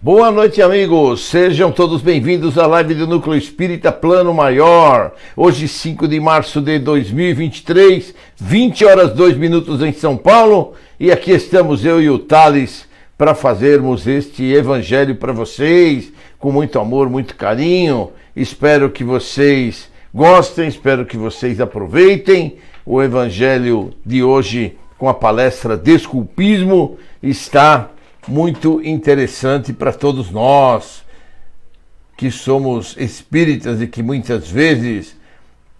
Boa noite, amigos. Sejam todos bem-vindos à live do Núcleo Espírita Plano Maior. Hoje, 5 de março de 2023, 20 horas 2 minutos em São Paulo. E aqui estamos eu e o Thales para fazermos este evangelho para vocês, com muito amor, muito carinho. Espero que vocês gostem, espero que vocês aproveitem. O evangelho de hoje, com a palestra Desculpismo, está muito interessante para todos nós que somos espíritas e que muitas vezes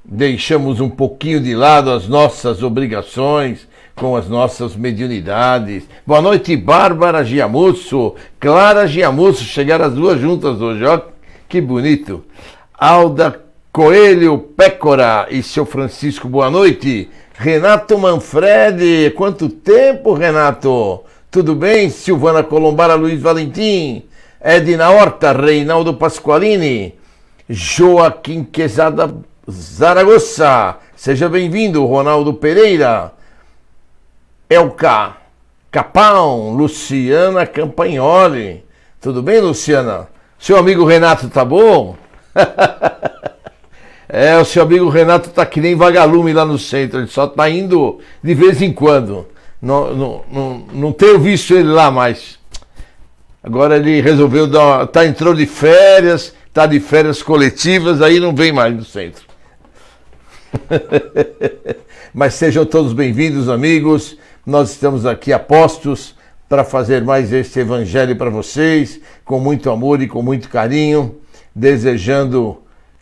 deixamos um pouquinho de lado as nossas obrigações com as nossas mediunidades. Boa noite, Bárbara Giamusso, Clara Giamusso, chegaram as duas juntas hoje, ó, que bonito. Alda Coelho Pécora e seu Francisco, boa noite. Renato Manfredi, quanto tempo, Renato? Tudo bem? Silvana Colombara, Luiz Valentim, Edna Horta, Reinaldo Pasqualini, Joaquim Quezada Zaragoza, seja bem-vindo, Ronaldo Pereira, Elka Capão, Luciana Campagnoli. Tudo bem, Luciana? Seu amigo Renato tá bom? O seu amigo Renato tá que nem vagalume lá no centro, ele só tá indo de vez em quando. Não tenho visto ele lá mais. Agora ele resolveu entrou de férias, tá de férias coletivas, aí não vem mais no centro. Mas sejam todos bem-vindos, amigos. Nós estamos aqui a postos para fazer mais este evangelho para vocês, com muito amor e com muito carinho, desejando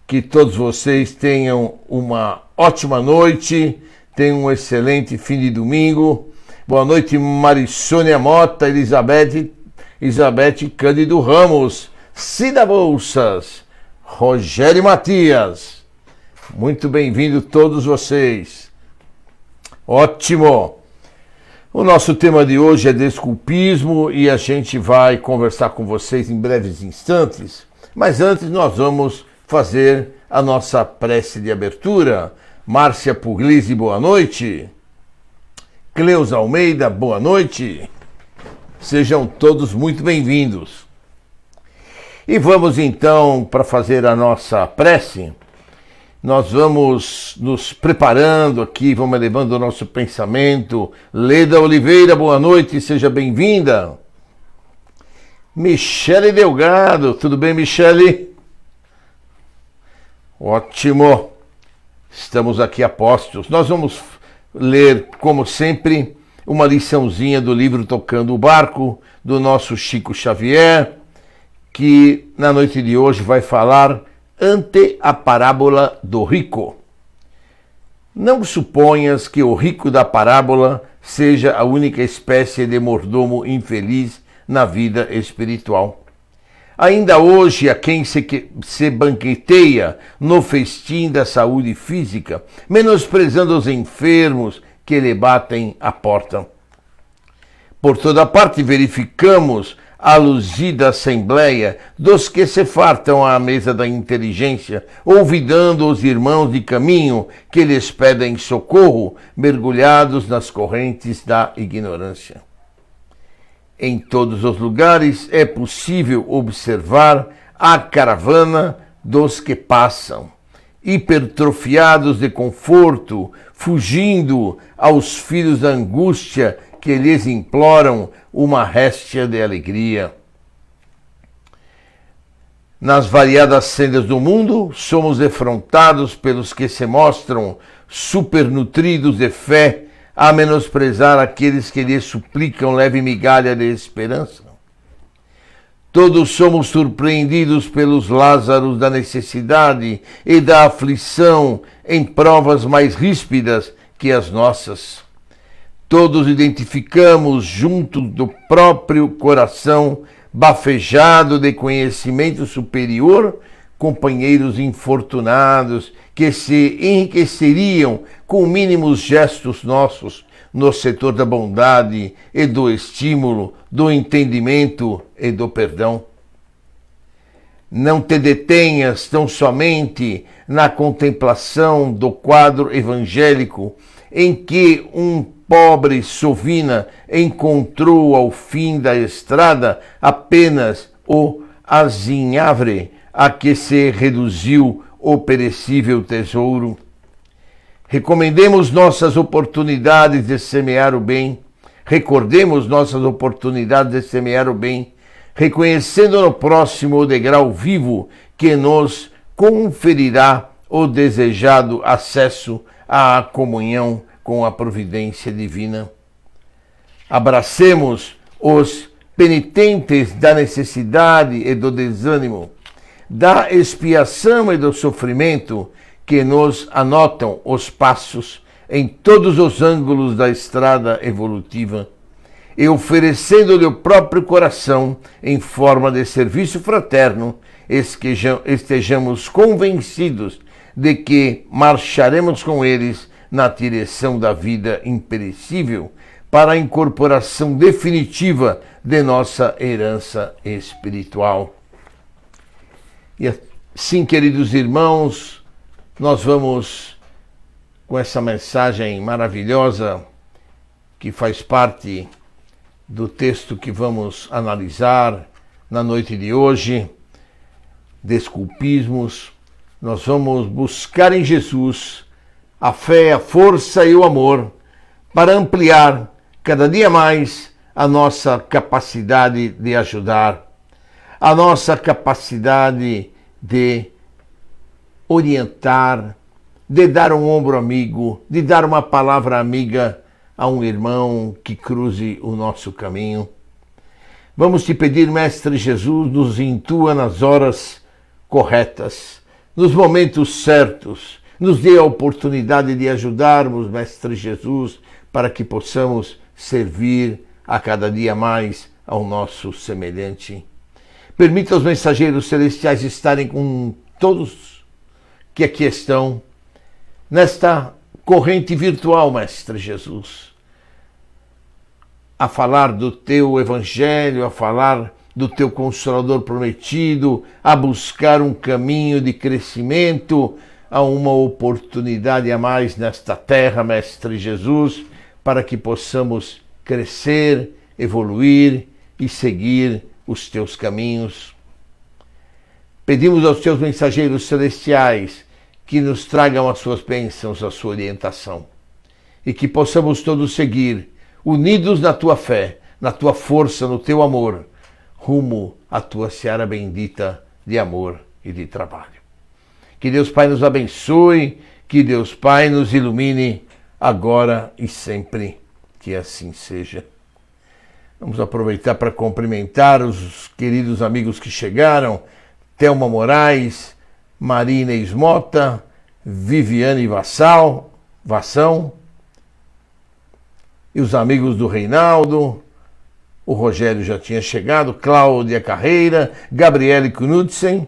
que todos vocês tenham uma ótima noite, tenham um excelente fim de domingo. Boa noite, Marissônia Mota, Elizabeth Cândido Ramos, Cida Bolsas, Rogério Matias. Muito bem-vindo todos vocês. Ótimo! O nosso tema de hoje é desculpismo e a gente vai conversar com vocês em breves instantes. Mas antes nós vamos fazer a nossa prece de abertura. Márcia Puglisi, boa noite. Cleusa Almeida, boa noite. Sejam todos muito bem-vindos. E vamos então, para fazer a nossa prece, nós vamos nos preparando aqui, vamos elevando o nosso pensamento. Leda Oliveira, boa noite, seja bem-vinda. Michele Delgado, tudo bem, Michele? Ótimo. Estamos aqui a postos. Nós vamos ler, como sempre, uma liçãozinha do livro Tocando o Barco, do nosso Chico Xavier, que na noite de hoje vai falar ante a parábola do rico. Não suponhas que o rico da parábola seja a única espécie de mordomo infeliz na vida espiritual. Ainda hoje há quem se banqueteia no festim da saúde física, menosprezando os enfermos que lhe batem a porta. Por toda parte verificamos a luzida assembleia dos que se fartam à mesa da inteligência, olvidando os irmãos de caminho que lhes pedem socorro, mergulhados nas correntes da ignorância. Em todos os lugares é possível observar a caravana dos que passam, hipertrofiados de conforto, fugindo aos filhos da angústia que lhes imploram uma réstia de alegria. Nas variadas sendas do mundo, somos defrontados pelos que se mostram supernutridos de fé, a menosprezar aqueles que lhe suplicam leve migalha de esperança. Todos somos surpreendidos pelos Lázaros da necessidade e da aflição em provas mais ríspidas que as nossas. Todos identificamos junto do próprio coração, bafejado de conhecimento superior, companheiros infortunados que se enriqueceriam com mínimos gestos nossos no setor da bondade e do estímulo, do entendimento e do perdão. Não te detenhas tão somente na contemplação do quadro evangélico em que um pobre sovina encontrou ao fim da estrada apenas o azinhavre a que se reduziu o perecível tesouro. Recomendemos nossas oportunidades de semear o bem, recordemos nossas oportunidades de semear o bem, reconhecendo no próximo o degrau vivo que nos conferirá o desejado acesso à comunhão com a providência divina. Abracemos os penitentes da necessidade e do desânimo, da expiação e do sofrimento que nos anotam os passos em todos os ângulos da estrada evolutiva, e oferecendo-lhe o próprio coração em forma de serviço fraterno, estejamos convencidos de que marcharemos com eles na direção da vida imperecível para a incorporação definitiva de nossa herança espiritual. E assim, queridos irmãos, nós vamos com essa mensagem maravilhosa que faz parte do texto que vamos analisar na noite de hoje, Desculpismos. Nós vamos buscar em Jesus a fé, a força e o amor para ampliar cada dia mais a nossa capacidade de ajudar, a nossa capacidade de orientar, de dar um ombro amigo, de dar uma palavra amiga a um irmão que cruze o nosso caminho. Vamos te pedir, Mestre Jesus, nos intua nas horas corretas, nos momentos certos, nos dê a oportunidade de ajudarmos, Mestre Jesus, para que possamos servir a cada dia mais ao nosso semelhante. Permita aos mensageiros celestiais estarem com todos que aqui estão, nesta corrente virtual, Mestre Jesus, a falar do teu evangelho, a falar do teu Consolador prometido, a buscar um caminho de crescimento, a uma oportunidade a mais nesta terra, Mestre Jesus, para que possamos crescer, evoluir e seguir os teus caminhos. Pedimos aos teus mensageiros celestiais que nos tragam as suas bênçãos, a sua orientação, e que possamos todos seguir, unidos na tua fé, na tua força, no teu amor, rumo à tua seara bendita de amor e de trabalho. Que Deus Pai nos abençoe, que Deus Pai nos ilumine agora e sempre, que assim seja. Vamos aproveitar para cumprimentar os queridos amigos que chegaram: Thelma Moraes, Marina Ismota, Viviane Vassão, e os amigos do Reinaldo, o Rogério já tinha chegado, Cláudia Carreira, Gabriele Knudsen,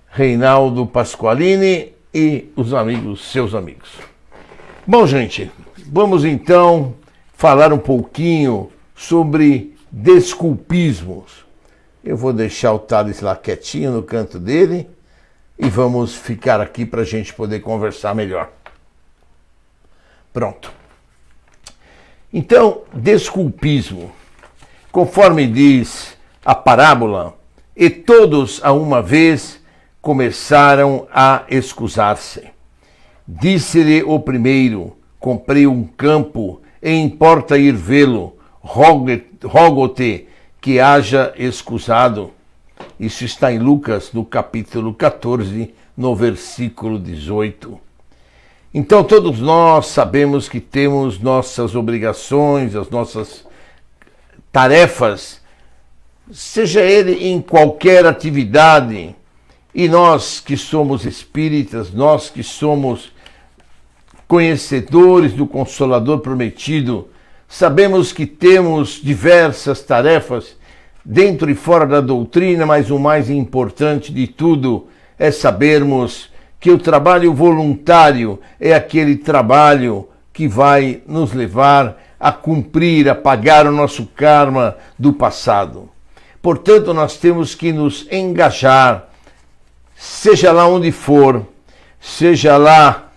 Reinaldo Pasqualini e os amigos, seus amigos. Bom, gente, vamos então falar um pouquinho sobre desculpismos. Eu vou deixar o Thales lá quietinho no canto dele e vamos ficar aqui para a gente poder conversar melhor. Pronto. Então, desculpismo. Conforme diz a parábola, e todos a uma vez começaram a excusar-se. Disse-lhe o primeiro: comprei um campo e importa ir vê-lo, rogo-te que haja excusado. Isso está em Lucas, no capítulo 14, no versículo 18. Então todos nós sabemos que temos nossas obrigações, as nossas tarefas, seja ele em qualquer atividade, e nós que somos espíritas, nós que somos conhecedores do Consolador prometido, sabemos que temos diversas tarefas dentro e fora da doutrina, mas o mais importante de tudo é sabermos que o trabalho voluntário é aquele trabalho que vai nos levar a cumprir, a pagar o nosso karma do passado. Portanto, nós temos que nos engajar, seja lá onde for, seja lá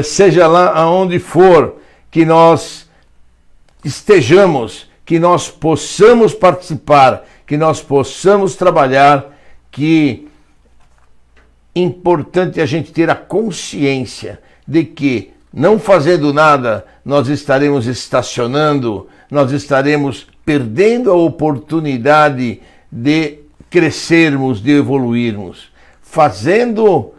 seja lá aonde for que nós estejamos, que nós possamos participar, que nós possamos trabalhar, que é importante a gente ter a consciência de que, não fazendo nada, nós estaremos estacionando, nós estaremos perdendo a oportunidade de crescermos, de evoluirmos. Fazendo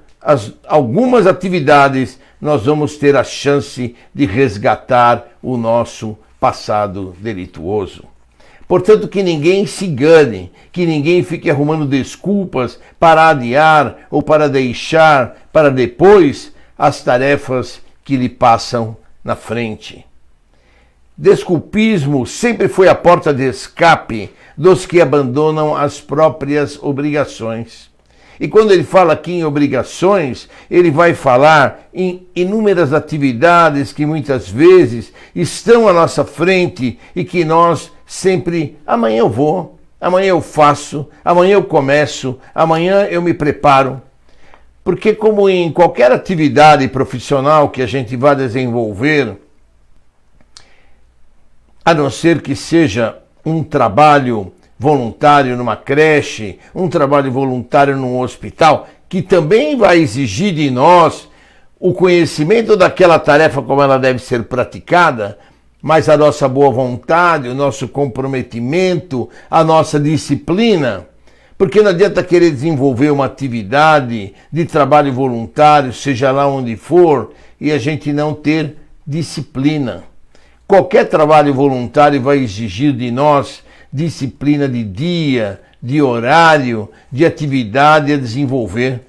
algumas atividades, nós vamos ter a chance de resgatar o nosso passado delituoso. Portanto, que ninguém se engane, que ninguém fique arrumando desculpas para adiar ou para deixar para depois as tarefas que lhe passam na frente. Desculpismo sempre foi a porta de escape dos que abandonam as próprias obrigações. E quando ele fala aqui em obrigações, ele vai falar em inúmeras atividades que muitas vezes estão à nossa frente e que nós sempre, amanhã eu vou, amanhã eu faço, amanhã eu começo, amanhã eu me preparo. Porque como em qualquer atividade profissional que a gente vá desenvolver, a não ser que seja um trabalho voluntário numa creche, um trabalho voluntário num hospital, que também vai exigir de nós o conhecimento daquela tarefa como ela deve ser praticada, mas a nossa boa vontade, o nosso comprometimento, a nossa disciplina. Porque não adianta querer desenvolver uma atividade de trabalho voluntário, seja lá onde for, e a gente não ter disciplina. Qualquer trabalho voluntário vai exigir de nós disciplina de dia, de horário, de atividade a desenvolver.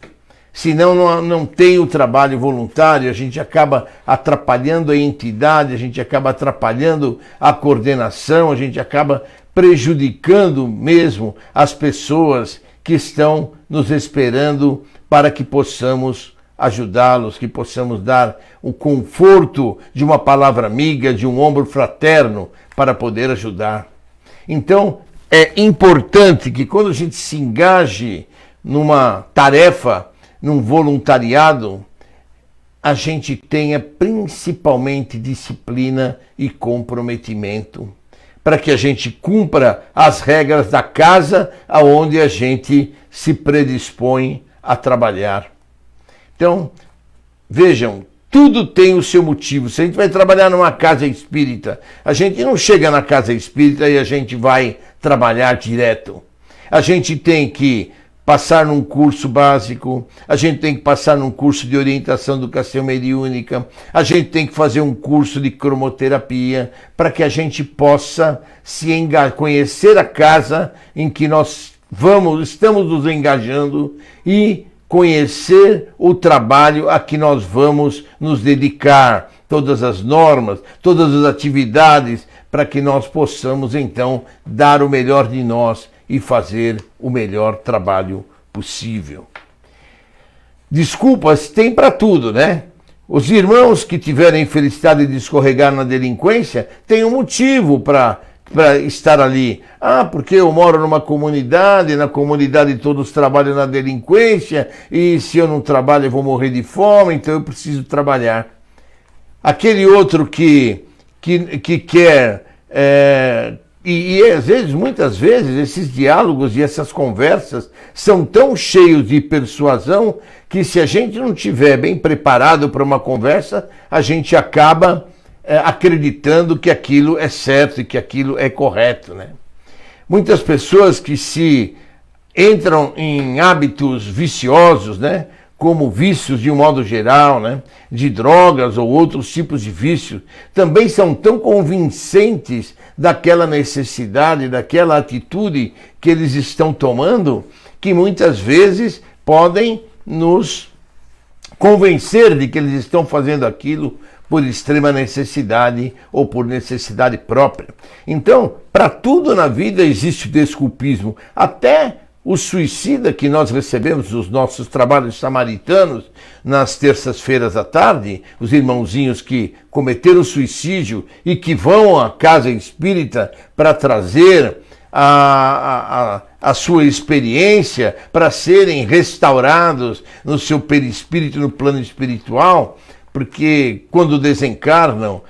Senão não tem o trabalho voluntário, a gente acaba atrapalhando a entidade, a gente acaba atrapalhando a coordenação, a gente acaba prejudicando mesmo as pessoas que estão nos esperando para que possamos ajudá-los, que possamos dar o conforto de uma palavra amiga, de um ombro fraterno para poder ajudar. Então, é importante que quando a gente se engaje numa tarefa, num voluntariado, a gente tenha principalmente disciplina e comprometimento, para que a gente cumpra as regras da casa aonde a gente se predispõe a trabalhar. Então, vejam, tudo tem o seu motivo. Se a gente vai trabalhar numa casa espírita, a gente não chega na casa espírita e a gente vai trabalhar direto. A gente tem que passar num curso básico, a gente tem que passar num curso de orientação educação mediúnica, a gente tem que fazer um curso de cromoterapia para que a gente possa conhecer a casa em que nós estamos nos engajando e conhecer o trabalho a que nós vamos nos dedicar, todas as normas, todas as atividades, para que nós possamos então dar o melhor de nós e fazer o melhor trabalho possível. Desculpas tem para tudo, né? Os irmãos que tiverem felicidade de escorregar na delinquência têm um motivo para estar ali. Ah, porque eu moro numa comunidade, na comunidade todos trabalham na delinquência, e se eu não trabalho eu vou morrer de fome, então eu preciso trabalhar. Aquele outro que quer... E às vezes, muitas vezes, esses diálogos e essas conversas são tão cheios de persuasão que se a gente não estiver bem preparado para uma conversa, a gente acaba acreditando que aquilo é certo e que aquilo é correto, né? Muitas pessoas que se entram em hábitos viciosos, né? Como vícios de um modo geral, né? De drogas ou outros tipos de vícios, também são tão convincentes daquela necessidade, daquela atitude que eles estão tomando, que muitas vezes podem nos convencer de que eles estão fazendo aquilo por extrema necessidade ou por necessidade própria. Então, para tudo na vida existe o desculpismo. Até o suicida que nós recebemos nos nossos trabalhos samaritanos, nas terças-feiras à tarde, os irmãozinhos que cometeram suicídio e que vão à casa espírita para trazer a sua experiência, para serem restaurados no seu perispírito, no plano espiritual, porque quando desencarnam,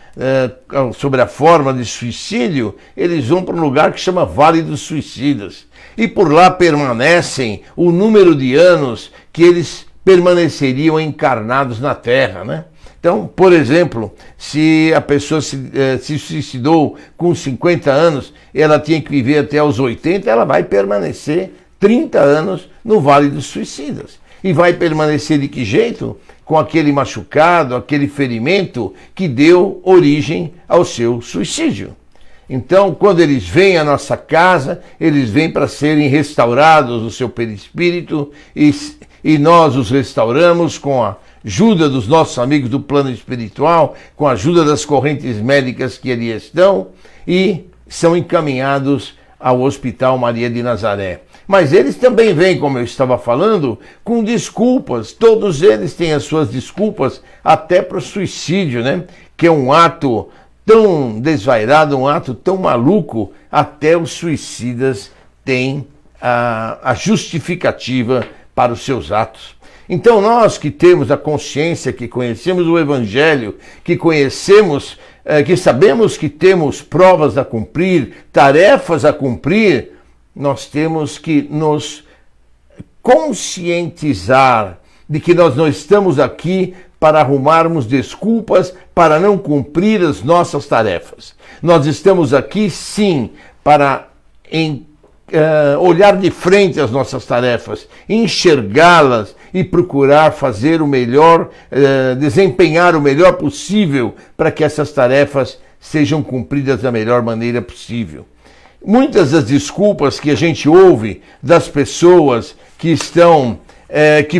sobre a forma de suicídio, eles vão para um lugar que chama Vale dos Suicidas. E por lá permanecem o número de anos que eles permaneceriam encarnados na Terra, né? Então, por exemplo, se a pessoa se suicidou com 50 anos, ela tinha que viver até os 80, ela vai permanecer 30 anos no Vale dos Suicidas. E vai permanecer de que jeito? Com aquele machucado, aquele ferimento que deu origem ao seu suicídio. Então, quando eles vêm à nossa casa, eles vêm para serem restaurados no seu perispírito e nós os restauramos com a ajuda dos nossos amigos do plano espiritual, com a ajuda das correntes médicas que ali estão e são encaminhados ao Hospital Maria de Nazaré. Mas eles também vêm, como eu estava falando, com desculpas. Todos eles têm as suas desculpas até para o suicídio, né? Que é um ato tão desvairado, um ato tão maluco, até os suicidas têm a justificativa para os seus atos. Então nós que temos a consciência, que conhecemos o Evangelho, que conhecemos, que sabemos que temos provas a cumprir, tarefas a cumprir, nós temos que nos conscientizar de que nós não estamos aqui para arrumarmos desculpas para não cumprir as nossas tarefas. Nós estamos aqui, sim, para olhar de frente as nossas tarefas, enxergá-las e procurar fazer o melhor, desempenhar o melhor possível para que essas tarefas sejam cumpridas da melhor maneira possível. Muitas das desculpas que a gente ouve das pessoas que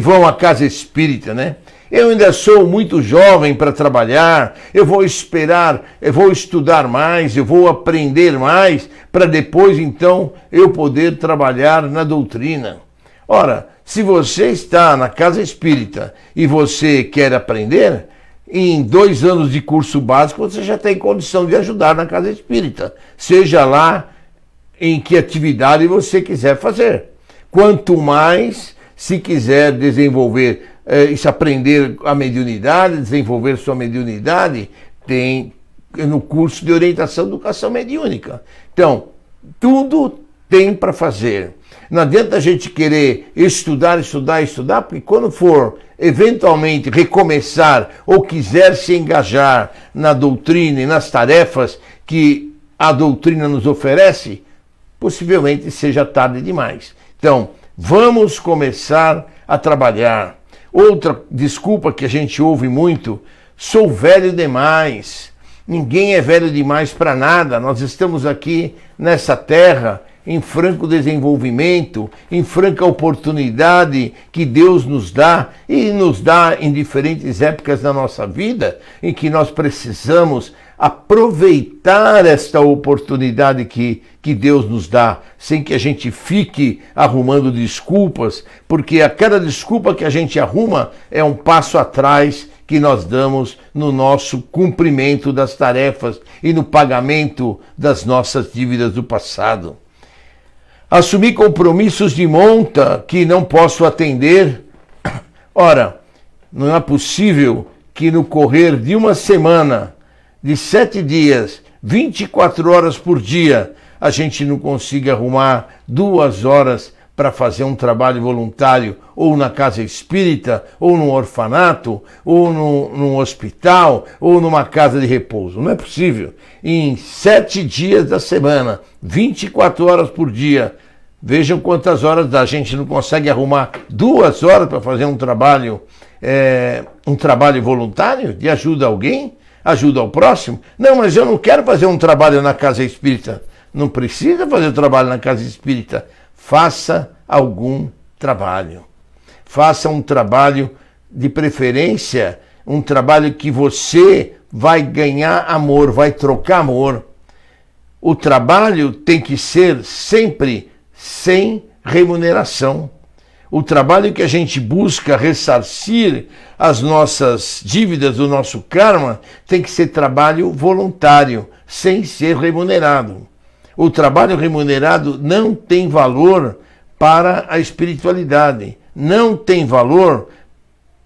vão à casa espírita, né? Eu ainda sou muito jovem para trabalhar, eu vou esperar, eu vou estudar mais, eu vou aprender mais, para depois então eu poder trabalhar na doutrina. Ora, se você está na casa espírita e você quer aprender, em 2 anos de curso básico você já tem condição de ajudar na casa espírita, seja lá em que atividade você quiser fazer. Quanto mais, se quiser desenvolver, aprender a mediunidade, desenvolver sua mediunidade, tem no curso de orientação e educação mediúnica. Então, tudo tem para fazer. Não adianta a gente querer estudar, porque quando for eventualmente recomeçar ou quiser se engajar na doutrina e nas tarefas que a doutrina nos oferece, possivelmente seja tarde demais. Então, vamos começar a trabalhar. Outra desculpa que a gente ouve muito: sou velho demais. Ninguém é velho demais para nada. Nós estamos aqui nessa terra em franco desenvolvimento, em franca oportunidade que Deus nos dá e nos dá em diferentes épocas da nossa vida, em que nós precisamos aproveitar esta oportunidade que Deus nos dá, sem que a gente fique arrumando desculpas, porque a cada desculpa que a gente arruma é um passo atrás que nós damos no nosso cumprimento das tarefas e no pagamento das nossas dívidas do passado. Assumir compromissos de monta que não posso atender. Ora, não é possível que no correr de uma semana, de 7 dias, 24 horas por dia, a gente não consiga arrumar 2 horas para fazer um trabalho voluntário, ou na casa espírita, ou num orfanato, ou num hospital, ou numa casa de repouso. Não é possível. Em 7 dias da semana, 24 horas por dia, vejam quantas horas dá. A gente não consegue arrumar 2 horas para fazer um trabalho voluntário, de ajuda a alguém, ajuda ao próximo. Não, mas eu não quero fazer um trabalho na casa espírita. Não precisa fazer o trabalho na casa espírita. Faça algum trabalho. Faça um trabalho, de preferência, um trabalho que você vai ganhar amor, vai trocar amor. O trabalho tem que ser sempre sem remuneração. O trabalho que a gente busca ressarcir as nossas dívidas, o nosso karma, tem que ser trabalho voluntário, sem ser remunerado. O trabalho remunerado não tem valor para a espiritualidade, não tem valor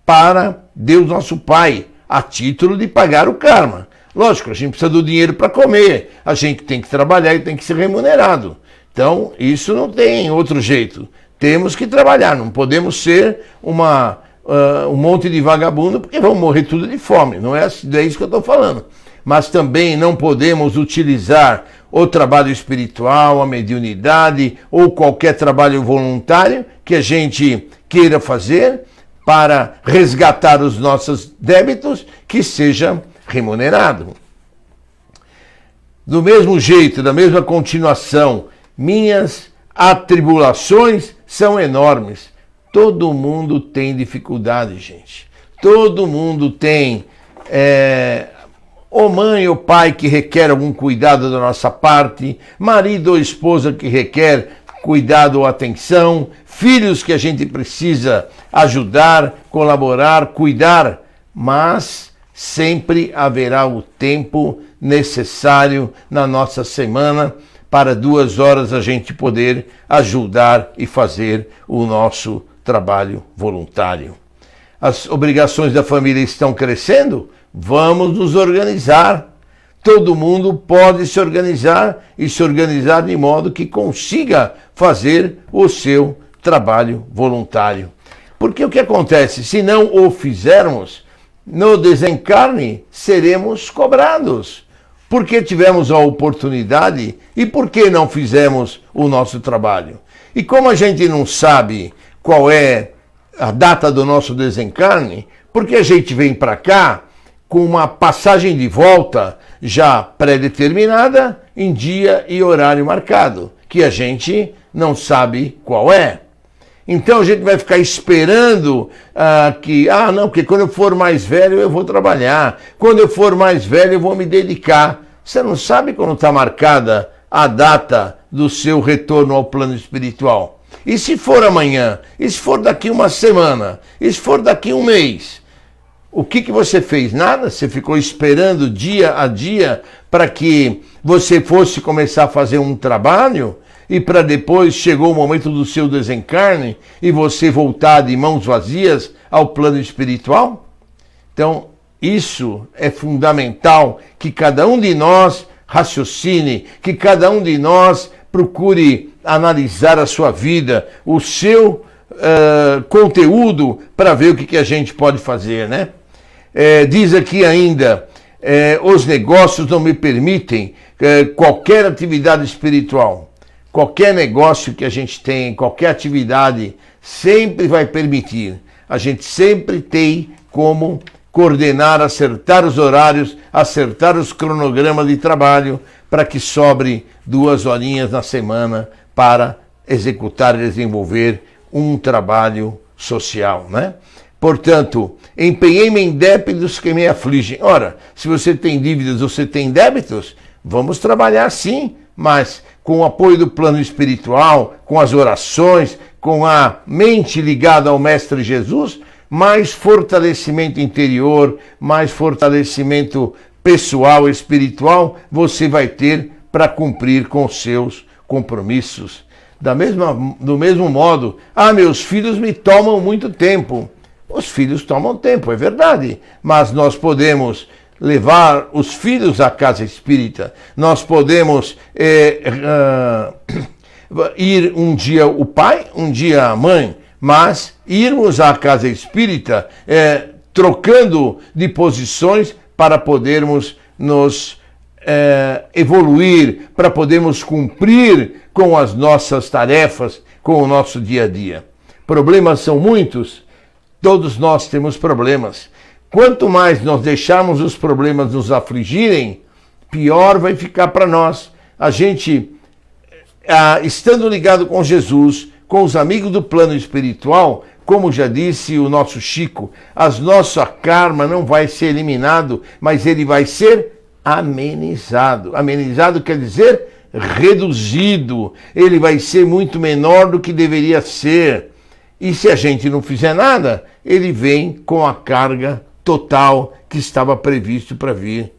para Deus nosso Pai, a título de pagar o karma. Lógico, a gente precisa do dinheiro para comer, a gente tem que trabalhar e tem que ser remunerado. Então, isso não tem outro jeito. Temos que trabalhar, não podemos ser um monte de vagabundo, porque vamos morrer tudo de fome. Não é isso que eu estou falando. Mas também não podemos utilizar o trabalho espiritual, a mediunidade ou qualquer trabalho voluntário que a gente queira fazer para resgatar os nossos débitos, que seja remunerado. Do mesmo jeito, da mesma continuação, minhas atribulações são enormes. Todo mundo tem dificuldade, gente. Todo mundo tem ou mãe ou pai que requer algum cuidado da nossa parte, marido ou esposa que requer cuidado ou atenção, filhos que a gente precisa ajudar, colaborar, cuidar, mas sempre haverá o tempo necessário na nossa semana para 2 horas a gente poder ajudar e fazer o nosso trabalho voluntário. As obrigações da família estão crescendo? Vamos nos organizar. Todo mundo pode se organizar e se organizar de modo que consiga fazer o seu trabalho voluntário. Porque o que acontece? Se não o fizermos, no desencarne seremos cobrados. Porque tivemos a oportunidade e por que não fizemos o nosso trabalho? E como a gente não sabe qual é a data do nosso desencarne, porque a gente vem para cá com uma passagem de volta já pré-determinada em dia e horário marcado, que a gente não sabe qual é. Então a gente vai ficar esperando porque quando eu for mais velho eu vou trabalhar, quando eu for mais velho eu vou me dedicar. Você não sabe quando está marcada a data do seu retorno ao plano espiritual. E se for amanhã? E se for daqui uma semana? E se for daqui um mês? O que você fez? Nada? Você ficou esperando dia a dia para que você fosse começar a fazer um trabalho e para depois chegou o momento do seu desencarne e você voltar de mãos vazias ao plano espiritual? Então, isso é fundamental que cada um de nós raciocine, que cada um de nós procure analisar a sua vida, o seu conteúdo para ver o que a gente pode fazer, né? Diz aqui ainda, os negócios não me permitem qualquer atividade espiritual. Qualquer negócio que a gente tem, qualquer atividade, sempre vai permitir. A gente sempre tem como coordenar, acertar os horários, acertar os cronogramas de trabalho para que sobre 2 horinhas na semana para executar e desenvolver um trabalho social, né? Portanto, empenhei-me em débitos que me afligem. Ora, se você tem dívidas, você tem débitos, vamos trabalhar sim, mas com o apoio do plano espiritual, com as orações, com a mente ligada ao Mestre Jesus, mais fortalecimento interior, mais fortalecimento pessoal, espiritual, você vai ter para cumprir com os seus compromissos. Do mesmo modo, meus filhos me tomam muito tempo. Os filhos tomam tempo, é verdade, mas nós podemos levar os filhos à casa espírita, nós podemos ir um dia o pai, um dia a mãe, mas irmos à casa espírita trocando de posições para podermos nos evoluir, para podermos cumprir com as nossas tarefas, com o nosso dia a dia. Problemas são muitos, todos nós temos problemas. Quanto mais nós deixarmos os problemas nos afligirem, pior vai ficar para nós. A gente, estando ligado com Jesus, com os amigos do plano espiritual, como já disse o nosso Chico, nosso karma não vai ser eliminado, mas ele vai ser amenizado. Amenizado quer dizer reduzido. Ele vai ser muito menor do que deveria ser. E se a gente não fizer nada, ele vem com a carga total que estava previsto para vir.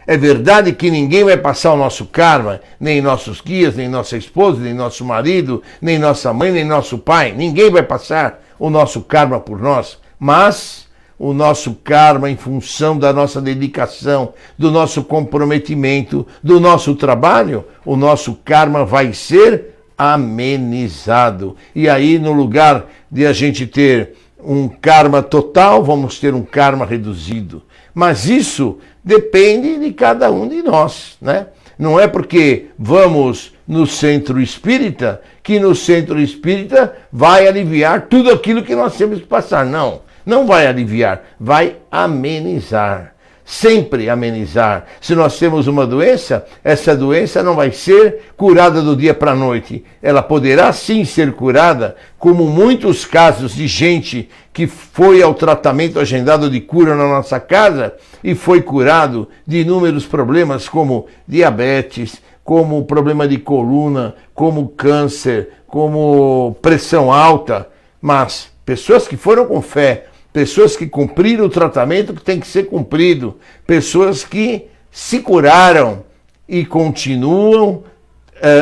É verdade que ninguém vai passar o nosso karma, nem nossos guias, nem nossa esposa, nem nosso marido, nem nossa mãe, nem nosso pai. Ninguém vai passar o nosso karma por nós. Mas o nosso karma em função da nossa dedicação, do nosso comprometimento, do nosso trabalho, o nosso karma vai ser amenizado. E aí, no lugar de a gente ter um karma total, vamos ter um karma reduzido. Mas isso depende de cada um de nós, né? Não é porque vamos no centro espírita que no centro espírita vai aliviar tudo aquilo que nós temos que passar. Não, não vai aliviar, vai amenizar. Sempre amenizar. Se nós temos uma doença, essa doença não vai ser curada do dia para a noite. Ela poderá sim ser curada, como muitos casos de gente que foi ao tratamento agendado de cura na nossa casa e foi curado de inúmeros problemas como diabetes, como problema de coluna, como câncer, como pressão alta. Mas pessoas que foram com fé, pessoas que cumpriram o tratamento que tem que ser cumprido, pessoas que se curaram e continuam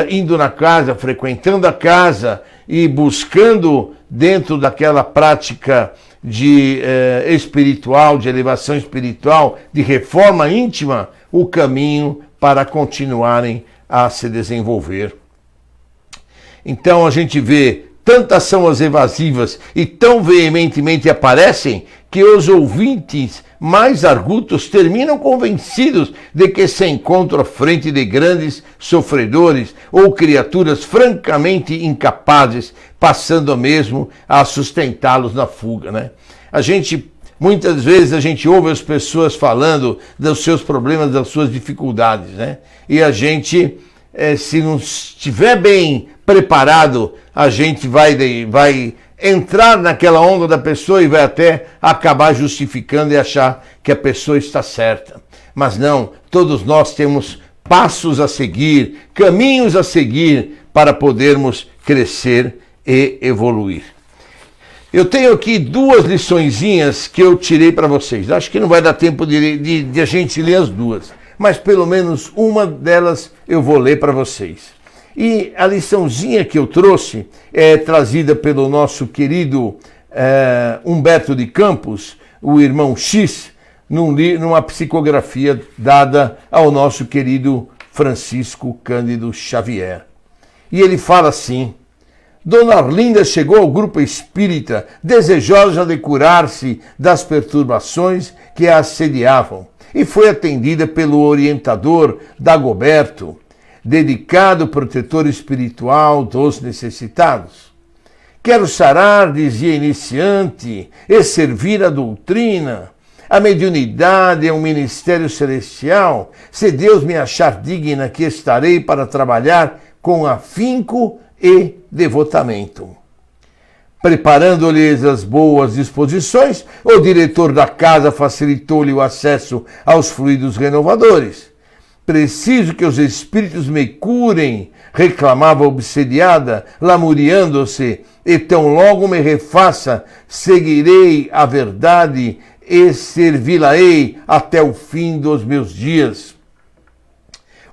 indo na casa, frequentando a casa e buscando dentro daquela prática de espiritual, de elevação espiritual, de reforma íntima, o caminho para continuarem a se desenvolver. Então a gente vê, tantas são as evasivas e tão veementemente aparecem que os ouvintes mais argutos terminam convencidos de que se encontram à frente de grandes sofredores ou criaturas francamente incapazes, passando mesmo a sustentá-los na fuga, né? Muitas vezes a gente ouve as pessoas falando dos seus problemas, das suas dificuldades, né? E a gente, se não estiver bem preparado, a gente vai entrar naquela onda da pessoa e vai até acabar justificando e achar que a pessoa está certa. Mas não, todos nós temos passos a seguir, caminhos a seguir para podermos crescer e evoluir. Eu tenho aqui duas liçõezinhas que eu tirei para vocês. Acho que não vai dar tempo de a gente ler as duas, mas pelo menos uma delas eu vou ler para vocês. E a liçãozinha que eu trouxe é trazida pelo nosso querido Humberto de Campos, o irmão X, numa psicografia dada ao nosso querido Francisco Cândido Xavier. E ele fala assim: Dona Arlinda chegou ao grupo espírita desejosa de curar-se das perturbações que a assediavam e foi atendida pelo orientador Dagoberto, dedicado protetor espiritual dos necessitados. Quero sarar, dizia iniciante, e servir a doutrina. A mediunidade é um ministério celestial. Se Deus me achar digna, que estarei para trabalhar com afinco e devotamento. Preparando-lhes as boas disposições, o diretor da casa facilitou-lhe o acesso aos fluidos renovadores. Preciso que os espíritos me curem, reclamava obsediada, lamuriando-se, e tão logo me refaça, seguirei a verdade e servi-la-ei até o fim dos meus dias.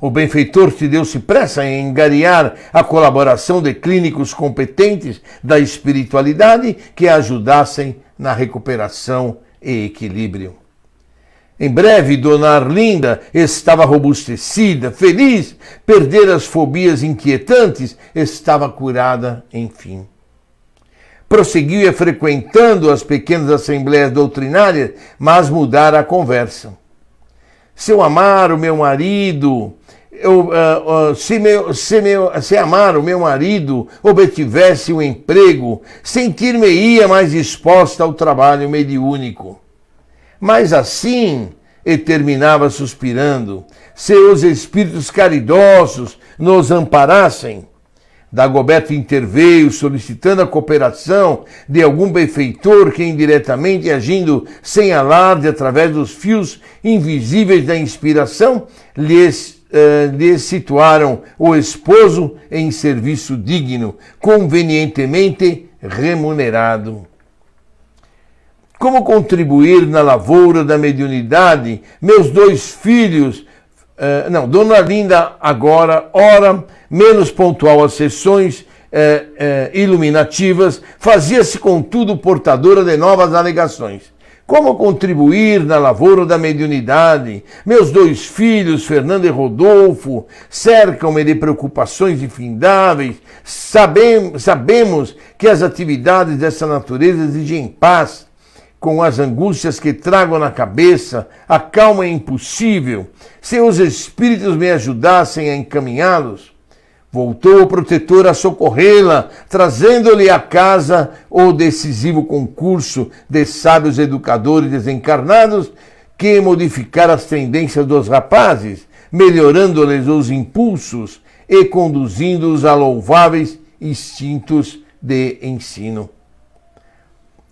O benfeitor te deu-se pressa em angariar a colaboração de clínicos competentes da espiritualidade que a ajudassem na recuperação e equilíbrio. Em breve, Dona Arlinda estava robustecida, feliz, perdera as fobias inquietantes, estava curada, enfim. Prosseguia frequentando as pequenas assembleias doutrinárias, mas mudara a conversa. Se eu amar o meu marido, se amar o meu marido, obtivesse um emprego, sentir-me-ia mais disposta ao trabalho mediúnico. Mas assim, e terminava suspirando, se os espíritos caridosos nos amparassem. Dagoberto interveio, solicitando a cooperação de algum benfeitor que, indiretamente agindo sem alarde através dos fios invisíveis da inspiração, lhes situaram o esposo em serviço digno, convenientemente remunerado. Como contribuir na lavoura da mediunidade? Meus dois filhos... Dona Arlinda agora, ora, menos pontual às sessões iluminativas, fazia-se contudo portadora de novas alegações. Como contribuir na lavoura da mediunidade? Meus 2 filhos, Fernando e Rodolfo, cercam-me de preocupações infindáveis. Sabemos que as atividades dessa natureza exigem paz. Com as angústias que trago na cabeça, a calma é impossível. Se os espíritos me ajudassem a encaminhá-los. Voltou o protetor a socorrê-la, trazendo-lhe à casa o decisivo concurso de sábios educadores desencarnados que modificaram as tendências dos rapazes, melhorando-lhes os impulsos e conduzindo-os a louváveis instintos de ensino.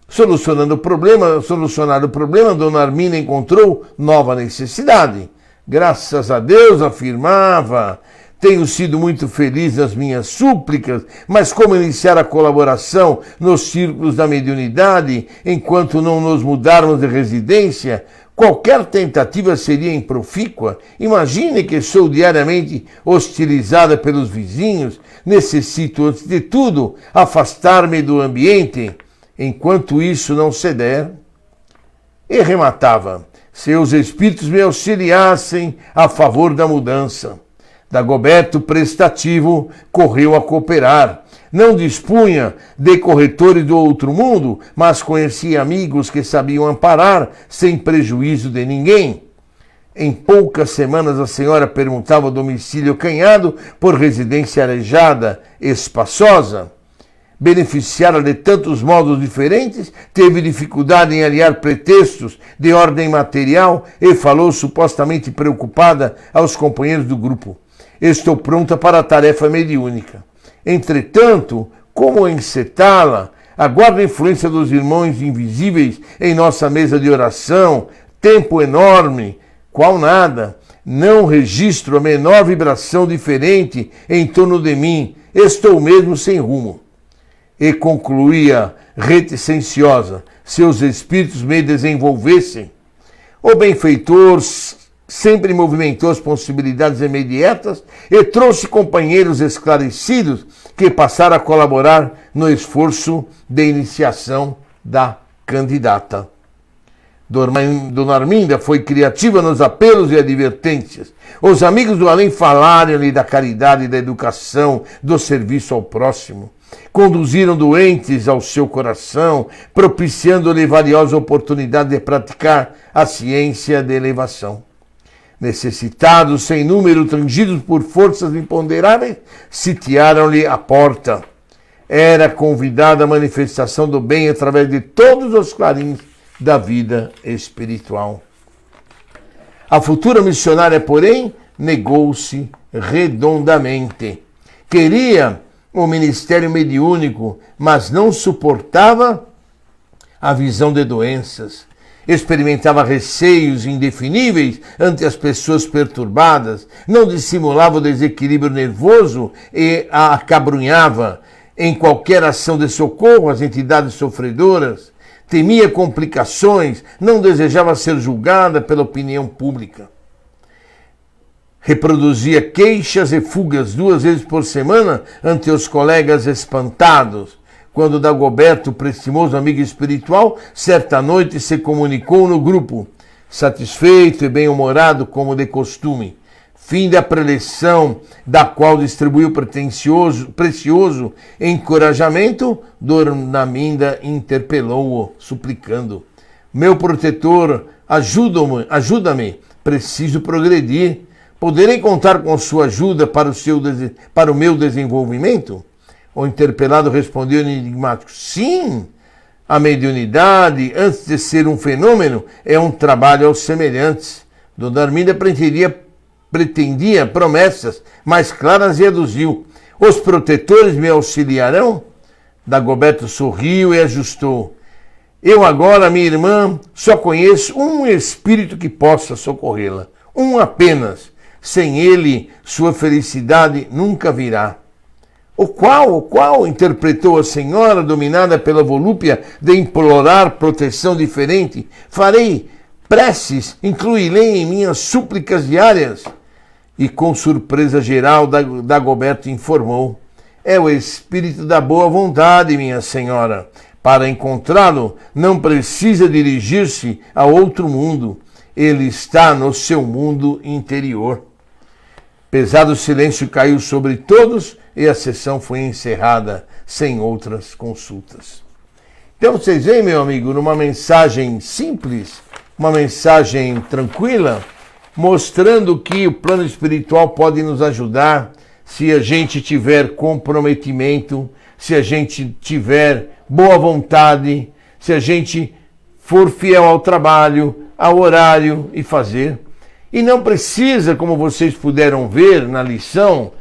Solucionado o problema, Dona Arminda encontrou nova necessidade. Graças a Deus, afirmava, tenho sido muito feliz nas minhas súplicas, mas como iniciar a colaboração nos círculos da mediunidade enquanto não nos mudarmos de residência? Qualquer tentativa seria improfícua. Imagine que sou diariamente hostilizada pelos vizinhos. Necessito, antes de tudo, afastar-me do ambiente. Enquanto isso não se der, e rematava, se os espíritos me auxiliassem a favor da mudança. Dagoberto, prestativo, correu a cooperar. Não dispunha de corretores do outro mundo, mas conhecia amigos que sabiam amparar sem prejuízo de ninguém. Em poucas semanas a senhora perguntava o domicílio canhado por residência arejada, espaçosa. Beneficiara de tantos modos diferentes, teve dificuldade em aliar pretextos de ordem material e falou supostamente preocupada aos companheiros do grupo. Estou pronta para a tarefa mediúnica. Entretanto, como encetá-la? Aguardo a influência dos irmãos invisíveis em nossa mesa de oração. Tempo enorme, qual nada. Não registro a menor vibração diferente em torno de mim. Estou mesmo sem rumo. E concluía reticenciosa, se os espíritos me desenvolvessem. O benfeitor sempre movimentou as possibilidades imediatas e trouxe companheiros esclarecidos que passaram a colaborar no esforço de iniciação da candidata. Dona Arminda foi criativa nos apelos e advertências. Os amigos do além falaram-lhe da caridade, da educação, do serviço ao próximo. Conduziram doentes ao seu coração, propiciando-lhe valiosa oportunidade de praticar a ciência de elevação. Necessitados, sem número, tangidos por forças imponderáveis, sitiaram-lhe a porta. Era convidada a manifestação do bem através de todos os clarins da vida espiritual. A futura missionária, porém, negou-se redondamente. Queria o ministério mediúnico, mas não suportava a visão de doenças. Experimentava receios indefiníveis ante as pessoas perturbadas, não dissimulava o desequilíbrio nervoso e a acabrunhava em qualquer ação de socorro às entidades sofredoras, temia complicações, não desejava ser julgada pela opinião pública. Reproduzia queixas e fugas 2 vezes por semana ante os colegas espantados. Quando Dagoberto, prestimoso amigo espiritual, certa noite se comunicou no grupo, satisfeito e bem-humorado como de costume. Fim da preleção, da qual distribuiu precioso encorajamento, Dona Arminda interpelou-o, suplicando: meu protetor, ajuda-me, preciso progredir. Poderei contar com sua ajuda para o meu desenvolvimento? O interpelado respondeu enigmático: sim, a mediunidade, antes de ser um fenômeno, é um trabalho aos semelhantes. Dona Arminda pretendia promessas mais claras e aduziu: os protetores me auxiliarão? Dagoberto sorriu e ajustou: eu agora, minha irmã, só conheço um espírito que possa socorrê-la. Um apenas. Sem ele, sua felicidade nunca virá. O qual? Interpretou a senhora, dominada pela volúpia de implorar proteção diferente. Farei preces, incluirei em minhas súplicas diárias. E com surpresa geral, Dagoberto informou: é o espírito da boa vontade, minha senhora. Para encontrá-lo, não precisa dirigir-se a outro mundo. Ele está no seu mundo interior. Pesado silêncio caiu sobre todos e a sessão foi encerrada sem outras consultas. Então vocês veem, meu amigo, numa mensagem simples, uma mensagem tranquila, mostrando que o plano espiritual pode nos ajudar se a gente tiver comprometimento, se a gente tiver boa vontade, se a gente for fiel ao trabalho, ao horário e fazer. E não precisa, como vocês puderam ver na lição,